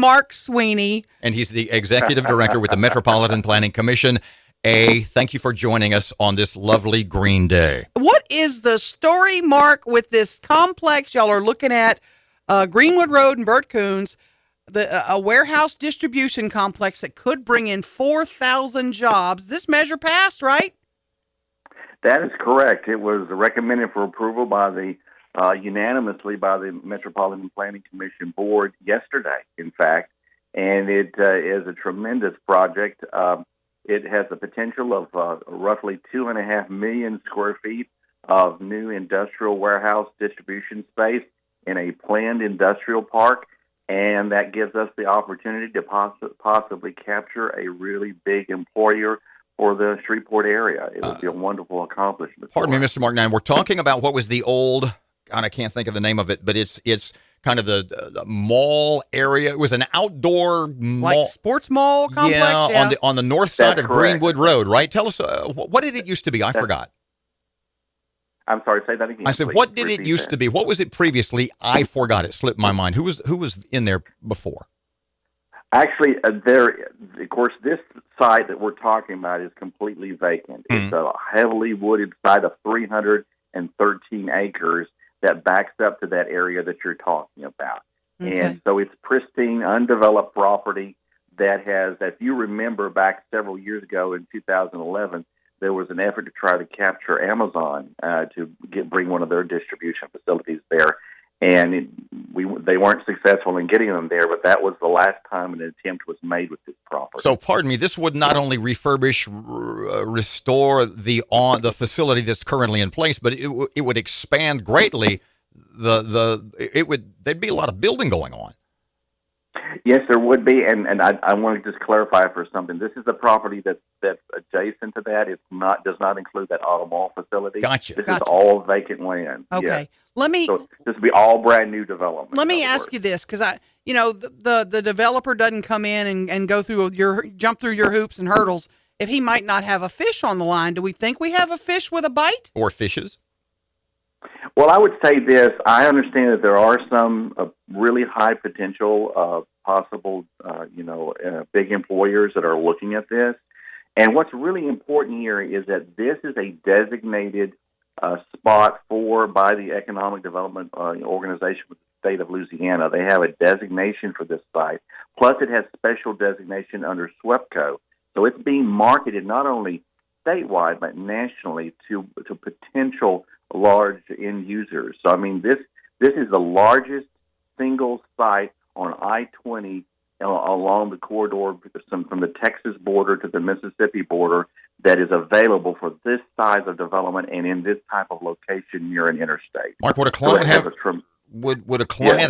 Mark Sweeney. And he's the executive director with the Metropolitan Planning Commission. Thank you for joining us on this lovely green day. What is the story, Mark, with this complex y'all are looking at, Greenwood Road and Burt Coons, a warehouse distribution complex that could bring in 4,000 jobs? This measure passed, right? That is correct. It was recommended for approval by unanimously by the Metropolitan Planning Commission board yesterday, in fact, and it is a tremendous project. It has the potential of roughly 2.5 million square feet of new industrial warehouse distribution space in a planned industrial park, and that gives us the opportunity to possibly capture a really big employer for the Shreveport area. It would be a wonderful accomplishment. Pardon me, Mr. Mark. Now, we're talking about what was the old, God, I can't think of the name of it, but it's kind of the mall area. It was an outdoor mall. Like sports mall complex? Yeah, on the north side of correct. Greenwood Road, right? Tell us, what did it used to be? I forgot. I'm sorry, say that again. I said, please. what did it Repeat used that. to be? What was it previously? I forgot. It slipped my mind. Who was in there before? Actually, of course, this site that we're talking about is completely vacant. Mm-hmm. It's a heavily wooded site of 313 acres that backs up to that area that you're talking about. Okay. And so it's pristine, undeveloped property that has, if you remember back several years ago in 2011, there was an effort to try to capture Amazon to bring one of their distribution facilities there. And they weren't successful in getting them there, but that was the last time an attempt was made with this property. So, pardon me, this would not only refurbish, restore the facility that's currently in place, but it would expand greatly. There'd be a lot of building going on. Yes, there would be, and I want to just clarify for something. This is a property that's adjacent to that. Does not include that auto mall facility. Gotcha. This is all vacant land. Okay. Yes. So this would be all brand new development. Let me ask you this, because the developer doesn't come in and go through jump through your hoops and hurdles if he might not have a fish on the line. Do we think we have a fish with a bite? Or fishes? Well, I would say this. I understand that there are some really high potential possible, big employers that are looking at this. And what's really important here is that this is a designated spot by the Economic Development Organization with the state of Louisiana. They have a designation for this site. Plus, it has special designation under SWEPCO. So it's being marketed not only statewide but nationally to potential large end users. So, I mean, this is the largest single site on I-20 along the corridor from the Texas border to the Mississippi border that is available for this size of development and in this type of location near an interstate. Mark, would a client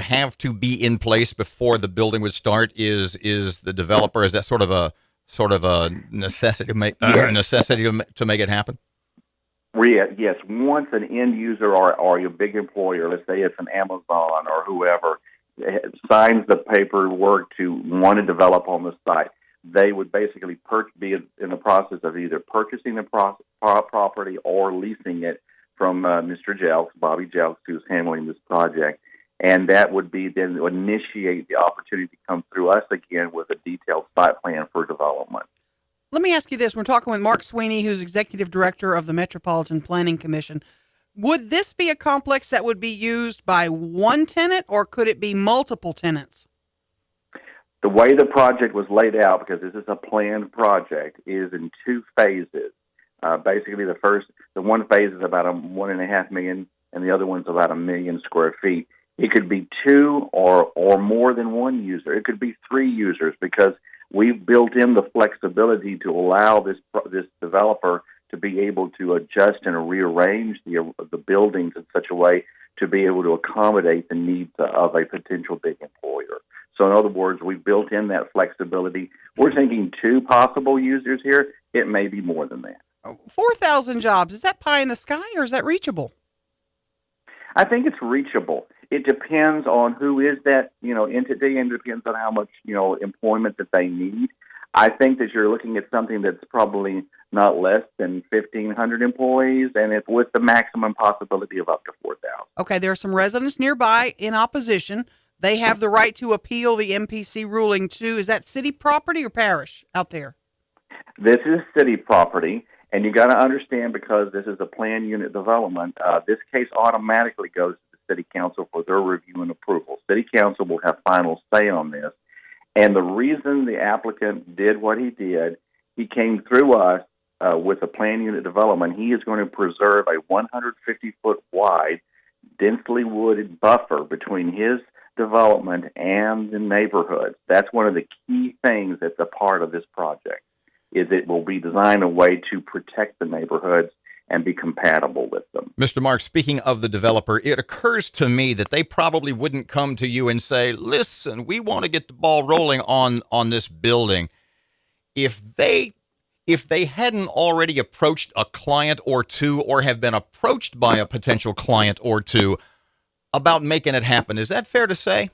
have to be in place before the building would start? Is the developer, is that sort of a necessity to make to make it happen? Yes, once an end user or a big employer, let's say it's an Amazon or whoever, signs the paperwork to want to develop on the site, they would basically be in the process of either purchasing the property or leasing it from Mr. Jelks, Bobby Jelks, who's handling this project. And that would be then initiate the opportunity to come through us again with a detailed site plan for development. Let me ask you this. We're talking with Mark Sweeney, who's executive director of the Metropolitan Planning Commission. Would this be a complex that would be used by one tenant, or could it be multiple tenants? The way the project was laid out, because this is a planned project, is in two phases. Basically, the one phase is about 1.5 million, and the other one's about 1 million square feet. It could be two or more than one user. It could be three users, because we've built in the flexibility to allow this developer to be able to adjust and rearrange the buildings in such a way to be able to accommodate the needs of a potential big employer. So in other words, we've built in that flexibility. We're thinking two possible users here. It may be more than that. 4,000 jobs. Is that pie in the sky, or is that reachable? I think it's reachable. It depends on who is that, entity, and it depends on how much, employment that they need. I think that you're looking at something that's probably not less than 1,500 employees, and it's with the maximum possibility of up to 4,000. Okay, there are some residents nearby in opposition. They have the right to appeal the MPC ruling too. Is that city property or parish out there? This is city property, and you got to understand, because this is a planned unit development, this case automatically goes to the city council for their review and approval. City council will have final say on this. And the reason the applicant did what he did, he came through us with a planned unit development. He is going to preserve a 150-foot wide, densely wooded buffer between his development and the neighborhoods. That's one of the key things that's a part of this project, is it will be designed a way to protect the neighborhoods and be compatible with them. Mr. Mark, speaking of the developer, it occurs to me that they probably wouldn't come to you and say, listen, we want to get the ball rolling on this building. If they hadn't already approached a client or two, or have been approached by a potential client or two about making it happen. Is that fair to say?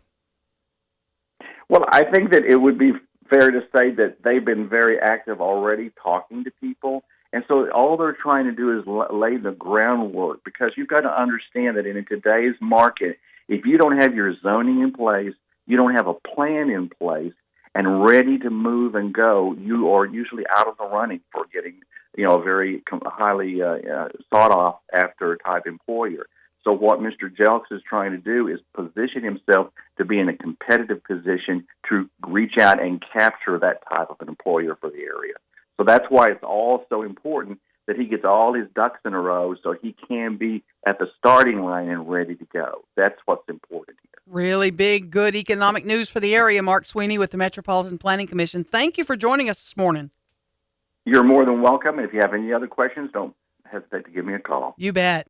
Well, I think that it would be fair to say that they've been very active already talking to people. And so all they're trying to do is lay the groundwork, because you've got to understand that in today's market, if you don't have your zoning in place, you don't have a plan in place and ready to move and go, you are usually out of the running for getting, a very highly sought after type employer. So what Mr. Jelks is trying to do is position himself to be in a competitive position to reach out and capture that type of an employer for the area. So that's why it's all so important that he gets all his ducks in a row so he can be at the starting line and ready to go. That's what's important here. Really big, good economic news for the area. Mark Sweeney with the Metropolitan Planning Commission. Thank you for joining us this morning. You're more than welcome. If you have any other questions, don't hesitate to give me a call. You bet.